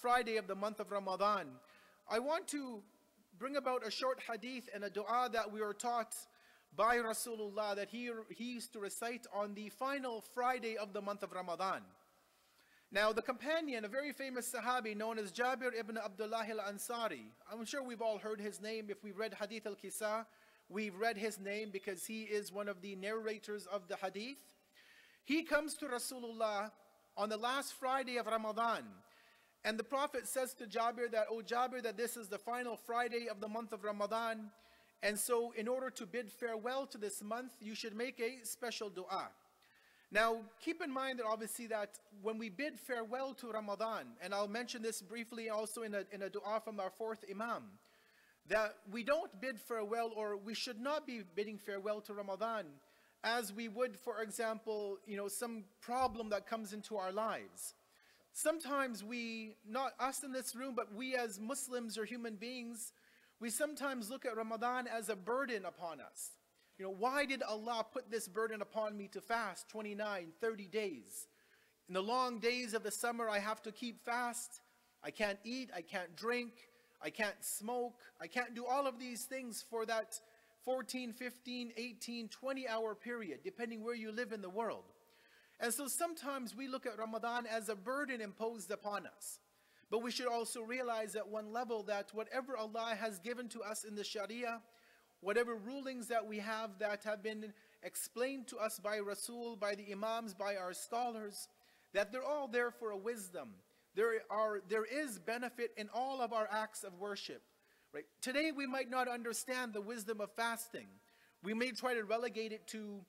Friday of the month of Ramadan, I want to bring about a short hadith and a dua that we were taught by Rasulullah that he used to recite on the final Friday of the month of Ramadan. Now, the companion, a very famous Sahabi known as Jabir ibn Abdullah al-Ansari, I'm sure we've all heard his name. If we've read Hadith al-Kisa, we've read his name because he is one of the narrators of the Hadith. He comes to Rasulullah on the last Friday of Ramadan. And the Prophet says to Jabir that, "Oh Jabir, that this is the final Friday of the month of Ramadan. And so in order to bid farewell to this month, you should make a special dua." Now, keep in mind that obviously that when we bid farewell to Ramadan, and I'll mention this briefly also in a dua from our fourth Imam, that we don't bid farewell, or we should not be bidding farewell to Ramadan as we would, for example, some problem that comes into our lives. Sometimes we, not us in this room, but we as Muslims or human beings, we sometimes look at Ramadan as a burden upon us. Why did Allah put this burden upon me to fast 29, 30 days? In the long days of the summer, I have to keep fast. I can't eat, I can't drink, I can't smoke, I can't do all of these things for that 14, 15, 18, 20-hour period, depending where you live in the world. And so sometimes we look at Ramadan as a burden imposed upon us. But we should also realize at one level that whatever Allah has given to us in the Sharia, whatever rulings that we have that have been explained to us by Rasul, by the Imams, by our scholars, that they're all there for a wisdom. There is benefit in all of our acts of worship. Right? Today we might not understand the wisdom of fasting. We may try to relegate it to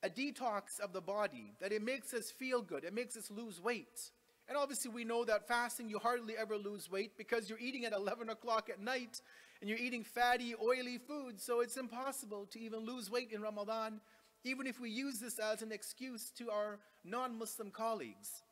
a detox of the body, that it makes us feel good, it makes us lose weight. And obviously we know that fasting, you hardly ever lose weight because you're eating at 11 o'clock at night and you're eating fatty, oily food. So it's impossible to even lose weight in Ramadan, even if we use this as an excuse to our non-Muslim colleagues.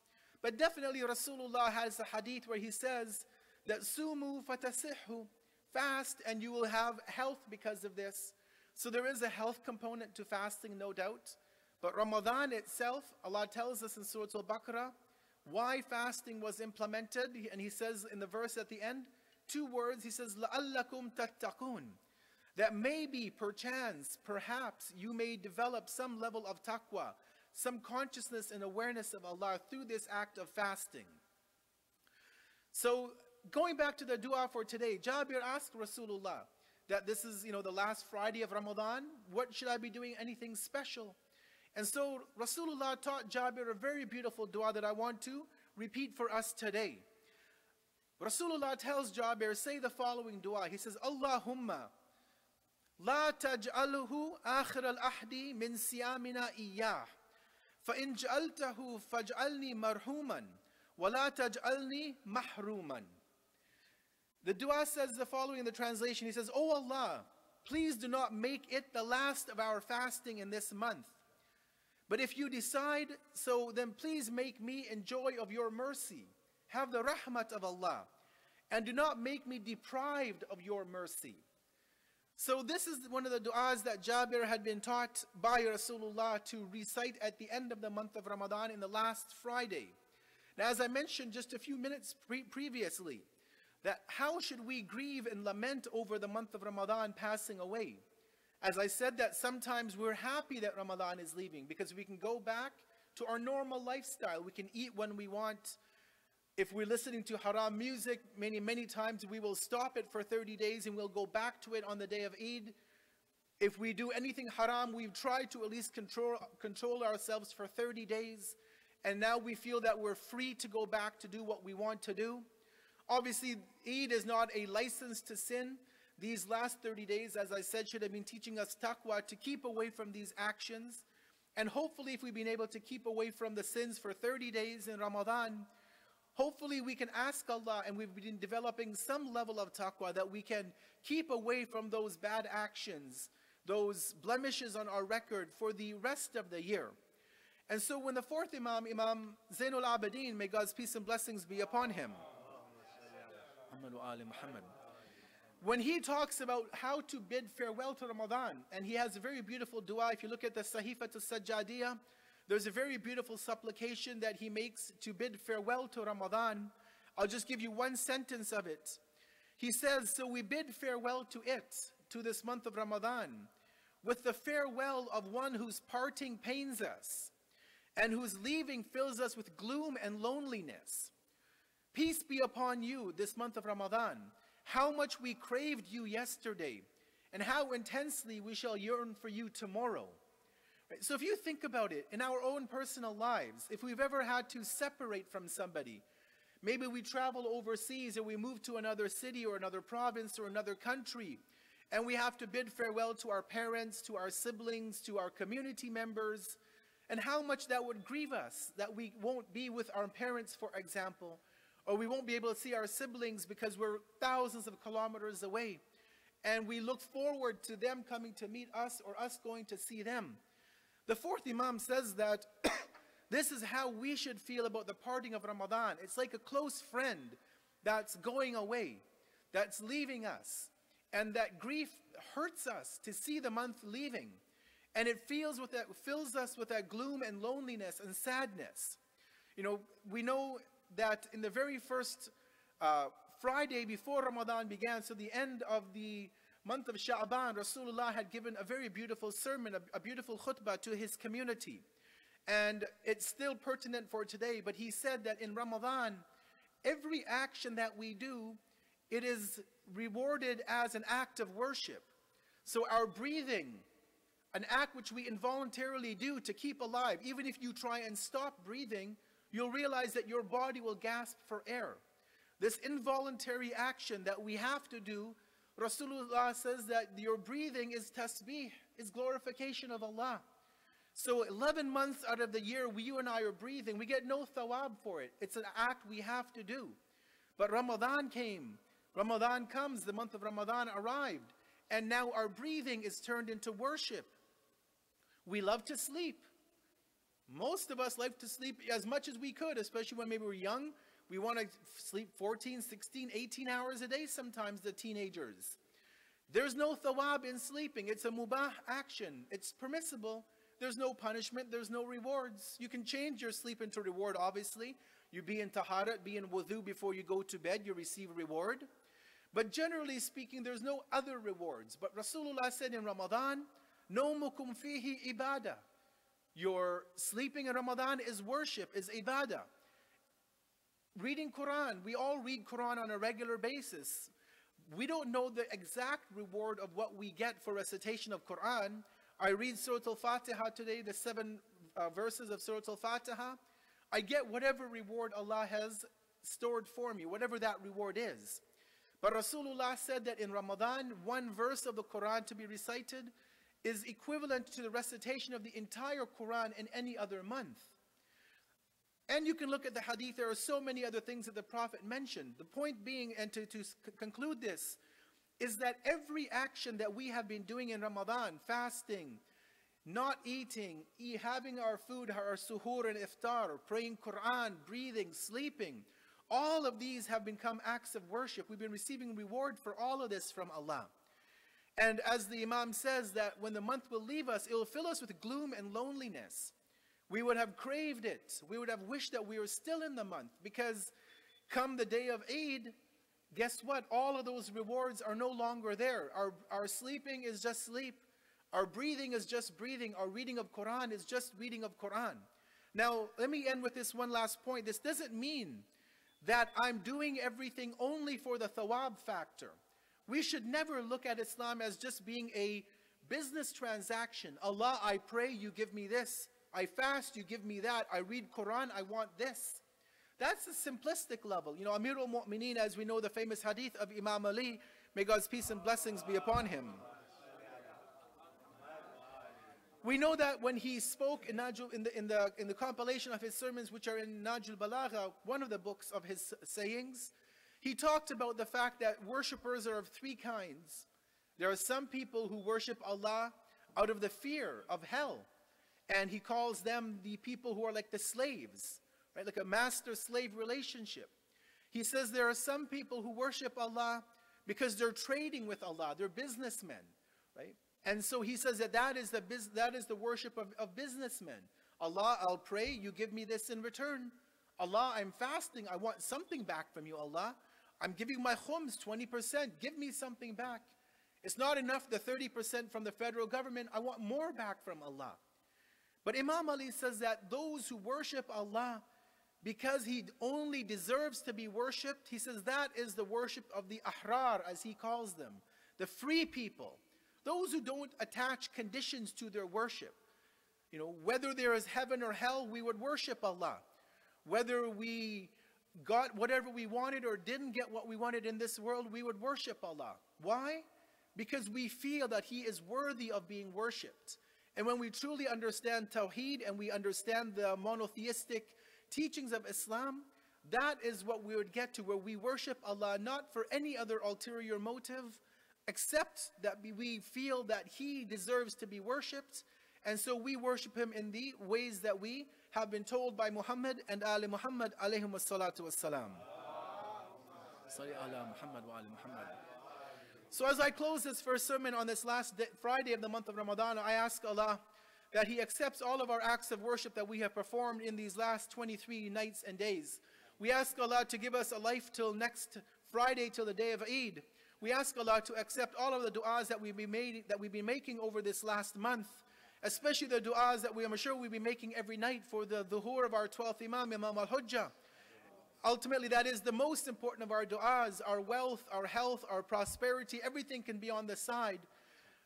But definitely Rasulullah has a hadith where he says that sumu fatasihhu, fast and you will have health because of this. So there is a health component to fasting, no doubt. But Ramadan itself, Allah tells us in Surah Al-Baqarah, why fasting was implemented, and he says in the verse at the end, 2 words, he says, لَعَلَّكُمْ تَتَّقُونَ, that maybe, perchance, perhaps, you may develop some level of taqwa, some consciousness and awareness of Allah through this act of fasting. So, going back to the dua for today, Jabir asked Rasulullah that this is, the last Friday of Ramadan, what should I be doing, anything special? And so Rasulullah taught Jabir a very beautiful dua that I want to repeat for us today. Rasulullah tells Jabir, say the following dua. He says, Allahumma la taj'alhu akhir al-ahdi min siyamina iyyah, fa in ja'altahu faj'alni marhuman, wa la taj'alni mahruman. The dua says the following in the translation. He says, "O Allah, please do not make it the last of our fasting in this month. But if you decide so, then please make me enjoy of your mercy. Have the rahmat of Allah. And do not make me deprived of your mercy." So this is one of the du'as that Jabir had been taught by Rasulullah to recite at the end of the month of Ramadan in the last Friday. Now, as I mentioned just a few minutes previously, that how should we grieve and lament over the month of Ramadan passing away? As I said, that sometimes we're happy that Ramadan is leaving because we can go back to our normal lifestyle. We can eat when we want. If we're listening to haram music, many times we will stop it for 30 days and we'll go back to it on the day of Eid. If we do anything haram, we've tried to at least control ourselves for 30 days. And now we feel that we're free to go back to do what we want to do. Obviously, Eid is not a license to sin. These last 30 days, as I said, should have been teaching us taqwa to keep away from these actions. And hopefully, if we've been able to keep away from the sins for 30 days in Ramadan, hopefully we can ask Allah, and we've been developing some level of taqwa, that we can keep away from those bad actions, those blemishes on our record for the rest of the year. And so when the fourth Imam, Imam Zainul Abidin, may God's peace and blessings be upon him, when he talks about how to bid farewell to Ramadan, and he has a very beautiful dua. If you look at the Sahifat al-Sajjadiyah, there's a very beautiful supplication that he makes to bid farewell to Ramadan. I'll just give you one sentence of it. He says, so we bid farewell to it, to this month of Ramadan, with the farewell of one whose parting pains us, and whose leaving fills us with gloom and loneliness. Peace be upon you this month of Ramadan. How much we craved you yesterday, and how intensely we shall yearn for you tomorrow. Right? So if you think about it, in our own personal lives, if we've ever had to separate from somebody, maybe we travel overseas or we move to another city or another province or another country, and we have to bid farewell to our parents, to our siblings, to our community members, and how much that would grieve us, that we won't be with our parents, for example, or we won't be able to see our siblings because we're thousands of kilometers away, and we look forward to them coming to meet us or us going to see them. The fourth Imam says that this is how we should feel about the parting of Ramadan. It's like a close friend that's going away, that's leaving us, and that grief hurts us to see the month leaving. And it fills us with that gloom and loneliness and sadness. You know, we know that in the very first Friday before Ramadan began, so the end of the month of Sha'ban, Rasulullah had given a very beautiful sermon, a beautiful khutbah to his community. And it's still pertinent for today, but he said that in Ramadan, every action that we do, it is rewarded as an act of worship. So our breathing, an act which we involuntarily do to keep alive, even if you try and stop breathing, you'll realize that your body will gasp for air. This involuntary action that we have to do, Rasulullah says that your breathing is tasbih, is glorification of Allah. So 11 months out of the year, you and I are breathing. We get no thawab for it. It's an act we have to do. But Ramadan came. Ramadan comes. The month of Ramadan arrived. And now our breathing is turned into worship. We love to sleep. Most of us like to sleep as much as we could, especially when maybe we're young. We want to sleep 14, 16, 18 hours a day sometimes, the teenagers. There's no thawab in sleeping. It's a mubah action. It's permissible. There's no punishment. There's no rewards. You can change your sleep into reward, obviously. You be in taharat, be in wudu before you go to bed, you receive reward. But generally speaking, there's no other rewards. But Rasulullah said in Ramadan, "Nawmukum fihi ibadah." Your sleeping in Ramadan is worship, is ibadah. Reading Quran, we all read Quran on a regular basis. We don't know the exact reward of what we get for recitation of Quran. I read Surah Al-Fatiha today, the 7 verses of Surah Al-Fatiha. I get whatever reward Allah has stored for me, whatever that reward is. But Rasulullah said that in Ramadan, one verse of the Quran to be recited is equivalent to the recitation of the entire Quran in any other month. And you can look at the hadith, there are so many other things that the Prophet mentioned. The point being, and to conclude this, is that every action that we have been doing in Ramadan, fasting, not eating, having our food, our suhoor and iftar, praying Quran, breathing, sleeping, all of these have become acts of worship. We've been receiving reward for all of this from Allah. And as the Imam says, that when the month will leave us, it will fill us with gloom and loneliness. We would have craved it. We would have wished that we were still in the month, because come the day of Eid, guess what? All of those rewards are no longer there. Our sleeping is just sleep. Our breathing is just breathing. Our reading of Quran is just reading of Quran. Now, let me end with this one last point. This doesn't mean that I'm doing everything only for the thawab factor. We should never look at Islam as just being a business transaction. Allah, I pray, you give me this. I fast, you give me that. I read Quran, I want this. That's a simplistic level. You know, Amir al-Mu'mineen, as we know the famous hadith of Imam Ali, may God's peace and blessings be upon him. We know that when he spoke in the compilation of his sermons, which are in Najul Balagha, one of the books of his sayings, he talked about the fact that worshippers are of 3 kinds. There are some people who worship Allah out of the fear of hell. And he calls them the people who are like the slaves, right? Like a master-slave relationship. He says there are some people who worship Allah because they're trading with Allah. They're businessmen, right? And so he says that is the worship of businessmen. Allah, I'll pray, you give me this in return. Allah, I'm fasting. I want something back from you, Allah. I'm giving my khums 20%. Give me something back. It's not enough, the 30% from the federal government. I want more back from Allah. But Imam Ali says that those who worship Allah because He only deserves to be worshipped, he says that is the worship of the ahrar, as he calls them, the free people. Those who don't attach conditions to their worship. You know, whether there is heaven or hell, we would worship Allah. Whether we got whatever we wanted or didn't get what we wanted in this world, we would worship Allah. Why? Because we feel that He is worthy of being worshipped. And when we truly understand Tawheed and we understand the monotheistic teachings of Islam, that is what we would get to, where we worship Allah not for any other ulterior motive, except that we feel that He deserves to be worshipped. And so we worship Him in the ways that we have been told by Muhammad and Ali Muhammad alayhim wassalatu wassalam. So as I close this first sermon on this last Friday of the month of Ramadan, I ask Allah that He accepts all of our acts of worship that we have performed in these last 23 nights and days. We ask Allah to give us a life till next Friday, till the day of Eid. We ask Allah to accept all of the du'as that we've been making over this last month, especially the du'as that I'm sure we'll be making every night for the dhuhur of our 12th Imam, Imam al-Hujjah. Ultimately, that is the most important of our du'as. Our wealth, our health, our prosperity, everything can be on the side.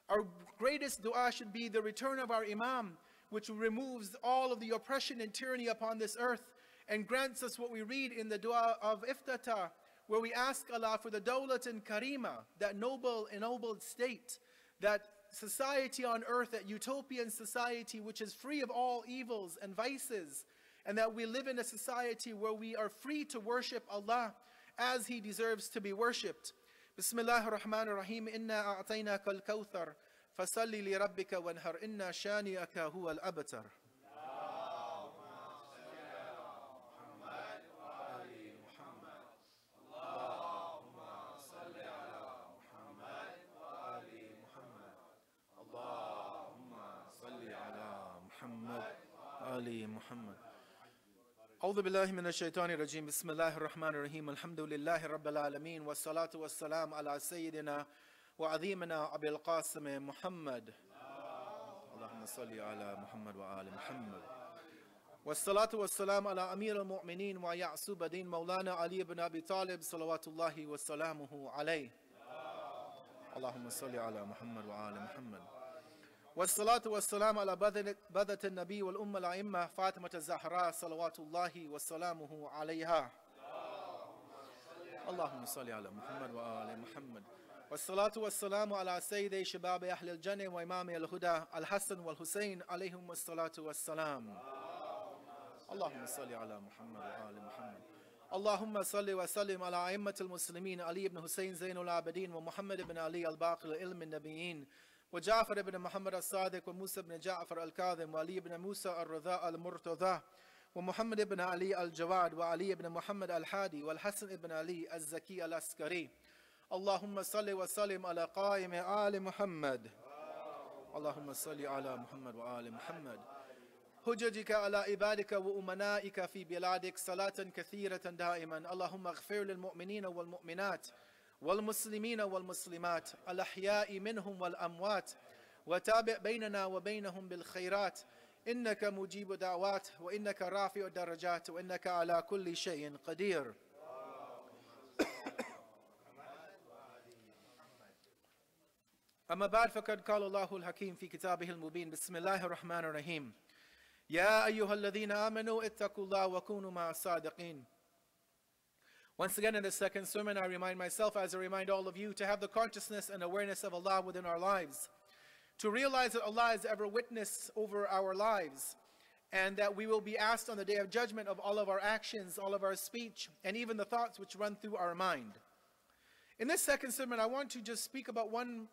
Our greatest du'a should be the return of our Imam, which removes all of the oppression and tyranny upon this earth and grants us what we read in the du'a of Iftatah, where we ask Allah for the Dawlat and Karima, that noble, ennobled state, that society on earth, that utopian society which is free of all evils and vices, and that we live in a society where we are free to worship Allah as He deserves to be worshipped. Bismillah ar-Rahman ar-Rahim. Inna a'tainaka al-kawthar fasalli li rabbika wanhar inna shani'aka huwa al-abtar. Ali Muhammad. أعوذ بالله من الشيطان الرجيم بسم الله الرحمن الرحيم الحمد لله رب العالمين والصلاة والسلام على سيدنا وعظيمنا أبي القاسم محمد اللهم صل على محمد وآل محمد والصلاة والسلام على أمير المؤمنين ويعصوب دين مولانا علي بن أبي طالب صلوات الله وسلامه عليه اللهم صل على محمد وآل محمد والصلاة والسلام على بذة النبي والأمة الأئمة فاطمة الزهراء صلوات الله وسلامه عليها اللهم صل على محمد وآل محمد والصلاة والسلام على سيد شباب أهل الجنة وإمام الهدى الحسن والحسين عليهم الصلاة والسلام اللهم صل على محمد وآل محمد اللهم صل وسلم على أئمة المسلمين علي بن حسين زين العابدين ومحمد بن علي الباقر العلم النبيين وجعفر بن محمد الصادق وموسى بن جعفر الكاظم وعلي بن موسى الرضا المرتضى ومحمد بن علي الجواد وعلي بن محمد الحادي والحسن بن علي الزكي العسكري اللهم صل وسلم على قائم آل محمد اللهم صل على محمد وآل محمد حججك على عبادك وأمنائك في بلادك صلاة كثيرة دائما اللهم اغفر للمؤمنين والمؤمنات والمسلمين والمسلمات الأحياء منهم والأموات وتابع بيننا وبينهم بالخيرات إنك مجيب دعوات وإنك رافع درجات وإنك على كل شيء قدير أما بعد فقد قال الله الحكيم في كتابه المبين بسم الله الرحمن الرحيم يا أيها الذين آمنوا اتقوا الله وكونوا مع الصادقين. Once again in the second sermon, I remind myself, as I remind all of you, to have the consciousness and awareness of Allah within our lives. To realize that Allah is ever witness over our lives, and that we will be asked on the day of judgment of all of our actions, all of our speech, and even the thoughts which run through our mind. In this second sermon, I want to just speak about one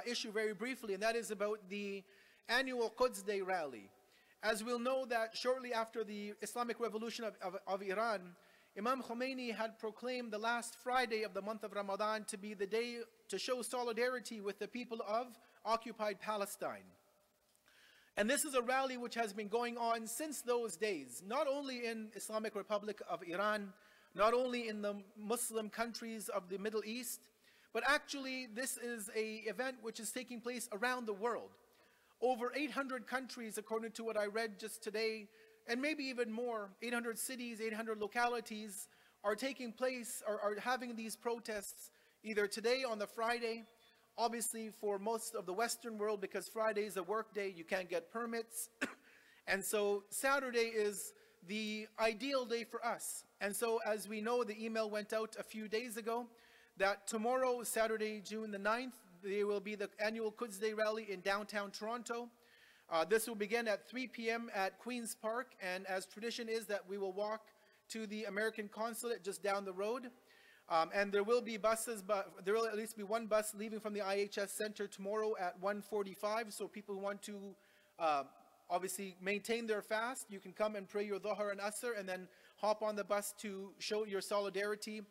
issue very briefly, and that is about the annual Quds Day rally. As we'll know that shortly after the Islamic Revolution of Iran, Imam Khomeini had proclaimed the last Friday of the month of Ramadan to be the day to show solidarity with the people of occupied Palestine. And this is a rally which has been going on since those days, not only in Islamic Republic of Iran, not only in the Muslim countries of the Middle East, but actually this is an event which is taking place around the world. Over 800 countries, according to what I read just today, and maybe even more, 800 cities, 800 localities are taking place, are having these protests either today on the Friday, obviously for most of the Western world, because Friday is a work day, you can't get permits. And so Saturday is the ideal day for us. And so as we know, the email went out a few days ago that tomorrow, Saturday, June the 9th, there will be the annual Quds Day rally in downtown Toronto. This will begin at 3 p.m. at Queen's Park, and as tradition is that we will walk to the American consulate just down the road. And there will be buses, but there will at least be one bus leaving from the I.H.S. Center tomorrow at 1:45. So people who want to obviously maintain their fast, you can come and pray your Dhuhr and Asr and then hop on the bus to show your solidarity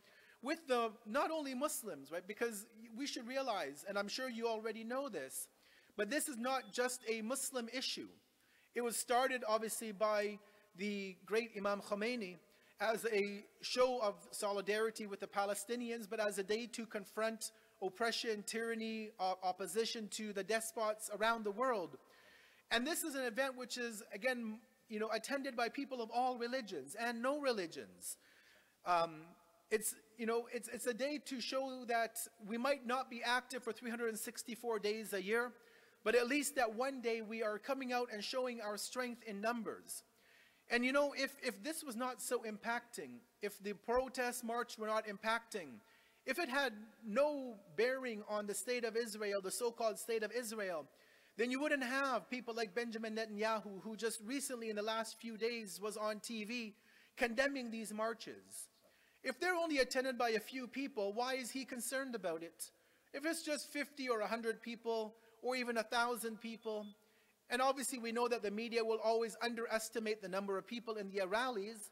with the not only Muslims, right? Because we should realize, and I'm sure you already know this, but this is not just a Muslim issue. It was started obviously by the great Imam Khomeini as a show of solidarity with the Palestinians, but as a day to confront oppression, tyranny, opposition to the despots around the world. And this is an event which is, again, attended by people of all religions and no religions. It's a day to show that we might not be active for 364 days a year, but at least that one day we are coming out and showing our strength in numbers. And if this was not so impacting, if the protest march were not impacting, if it had no bearing on the state of Israel, the so-called state of Israel, then you wouldn't have people like Benjamin Netanyahu, who just recently in the last few days was on TV condemning these marches. If they're only attended by a few people, why is he concerned about it? If it's just 50 or 100 people, or even 1,000 people, and obviously we know that the media will always underestimate the number of people in the rallies,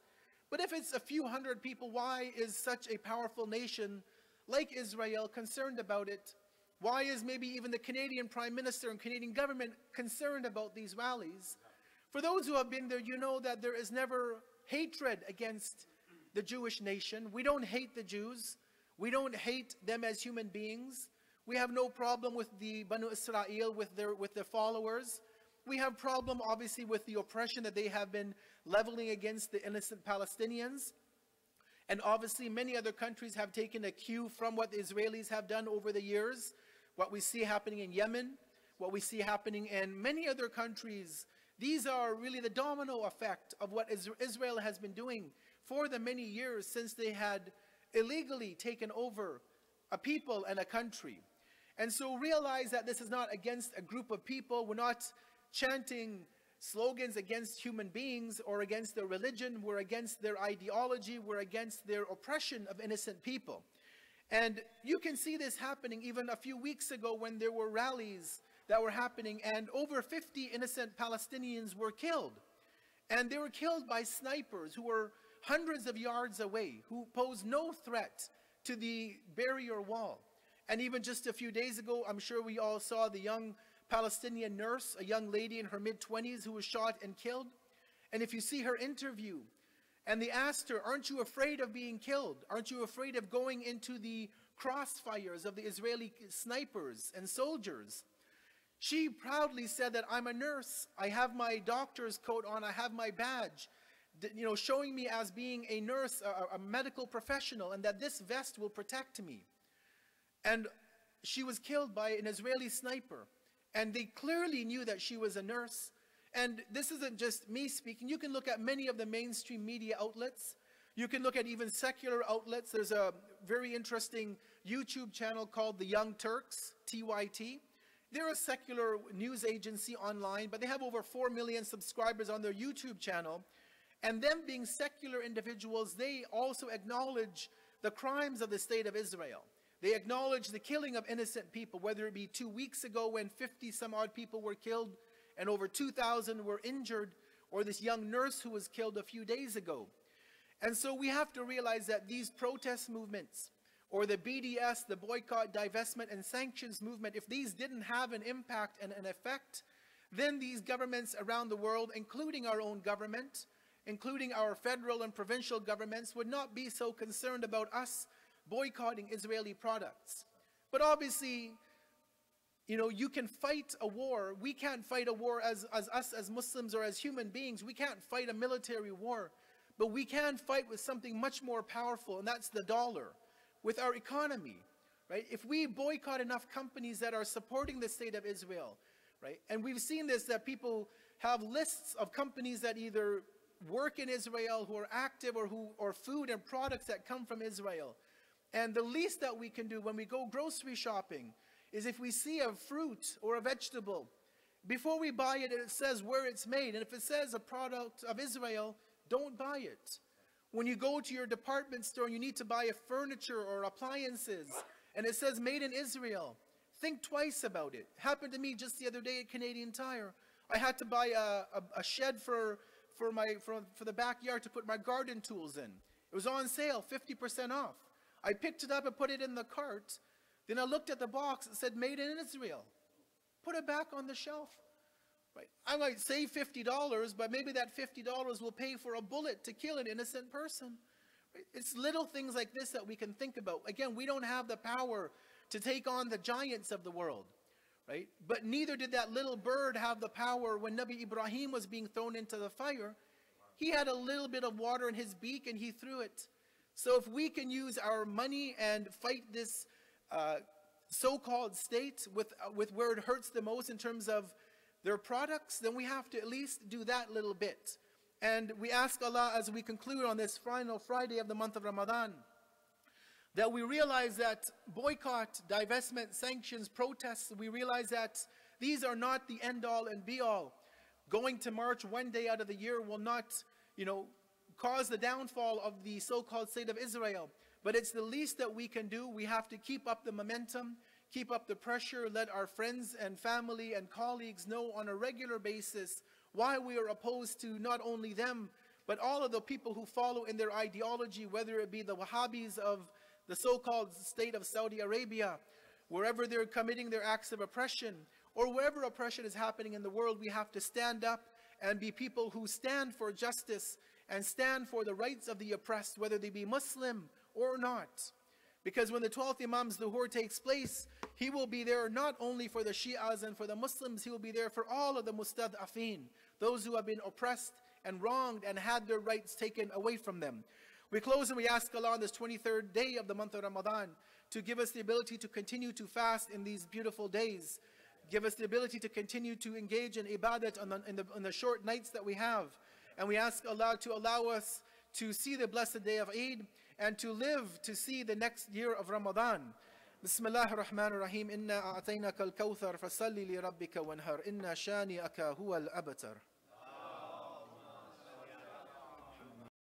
but if it's a few hundred people, why is such a powerful nation like Israel concerned about it? Why is maybe even the Canadian Prime Minister and Canadian government concerned about these rallies? For those who have been there, you know that there is never hatred against the Jewish nation. We don't hate the Jews. We don't hate them as human beings. We have no problem with the Banu Israel, with their followers. We have problem, obviously, with the oppression that they have been leveling against the innocent Palestinians. And obviously, many other countries have taken a cue from what the Israelis have done over the years. What we see happening in Yemen, what we see happening in many other countries. These are really the domino effect of what Israel has been doing for the many years since they had illegally taken over a people and a country. And so realize that this is not against a group of people. We're not chanting slogans against human beings or against their religion. We're against their ideology. We're against their oppression of innocent people. And you can see this happening even a few weeks ago when there were rallies that were happening and over 50 innocent Palestinians were killed. And they were killed by snipers who were hundreds of yards away, who posed no threat to the barrier wall. And even just a few days ago, I'm sure we all saw the young Palestinian nurse, a young lady in her mid-20s who was shot and killed. And if you see her interview, and they asked her, aren't you afraid of being killed? Aren't you afraid of going into the crossfires of the Israeli snipers and soldiers? She proudly said that I'm a nurse. I have my doctor's coat on. I have my badge, showing me as being a nurse, a medical professional, and that this vest will protect me. And she was killed by an Israeli sniper. And they clearly knew that she was a nurse. And this isn't just me speaking. You can look at many of the mainstream media outlets. You can look at even secular outlets. There's a very interesting YouTube channel called The Young Turks, TYT. They're a secular news agency online, but they have over 4 million subscribers on their YouTube channel. And them being secular individuals, they also acknowledge the crimes of the state of Israel. They acknowledge the killing of innocent people, whether it be 2 weeks ago when 50 some odd people were killed and over 2,000 were injured, or this young nurse who was killed a few days ago. And so we have to realize that these protest movements, or the BDS, the boycott, divestment, and sanctions movement, if these didn't have an impact and an effect, then these governments around the world, including our own government, including our federal and provincial governments, would not be so concerned about us boycotting Israeli products. But obviously, you know, you can fight a war. We can't fight a war as us as Muslims or as human beings. We can't fight a military war. But we can fight with something much more powerful, and that's the dollar, with our economy, right? If we boycott enough companies that are supporting the state of Israel, right? And we've seen this, that people have lists of companies that either work in Israel, who are active, or food and products that come from Israel. And the least that we can do when we go grocery shopping is, if we see a fruit or a vegetable, before we buy it, it says where it's made. And if it says a product of Israel, don't buy it. When you go to your department store and you need to buy a furniture or appliances, and it says made in Israel, think twice about it. Happened to me just the other day at Canadian Tire. I had to buy a shed for the backyard to put my garden tools in. It was on sale, 50% off. I picked it up and put it in the cart. Then I looked at the box. It said made in Israel. Put it back on the shelf. Right? I might save $50, but maybe that $50 will pay for a bullet to kill an innocent person. Right? It's little things like this that we can think about. Again, we don't have the power to take on the giants of the world. Right? But neither did that little bird have the power when Nabi Ibrahim was being thrown into the fire. He had a little bit of water in his beak and he threw it. So if we can use our money and fight this so-called state with where it hurts the most in terms of their products, then we have to at least do that little bit. And we ask Allah, as we conclude on this final Friday of the month of Ramadan, that we realize that boycott, divestment, sanctions, protests, we realize that these are not the end-all and be-all. Going to march one day out of the year will not, cause the downfall of the so-called state of Israel. But it's the least that we can do. We have to keep up the momentum, keep up the pressure, let our friends and family and colleagues know on a regular basis why we are opposed to not only them, but all of the people who follow in their ideology, whether it be the Wahhabis of the so-called state of Saudi Arabia, wherever they're committing their acts of oppression, or wherever oppression is happening in the world. We have to stand up and be people who stand for justice and stand for the rights of the oppressed, whether they be Muslim or not. Because when the 12th Imam's Dhuhr takes place, he will be there not only for the Shi'as and for the Muslims, he will be there for all of the mustad'afin, those who have been oppressed and wronged and had their rights taken away from them. We close and we ask Allah on this 23rd day of the month of Ramadan to give us the ability to continue to fast in these beautiful days. Give us the ability to continue to engage in ibadat on the short nights that we have. And we ask Allah to allow us to see the blessed day of Eid and to live to see the next year of Ramadan. Bismillah ar-Rahman ar-Rahim. Inna a'ataynaka al-kawthar fasalli li rabbika wanhar. Inna shani'aka huwa al-abtar.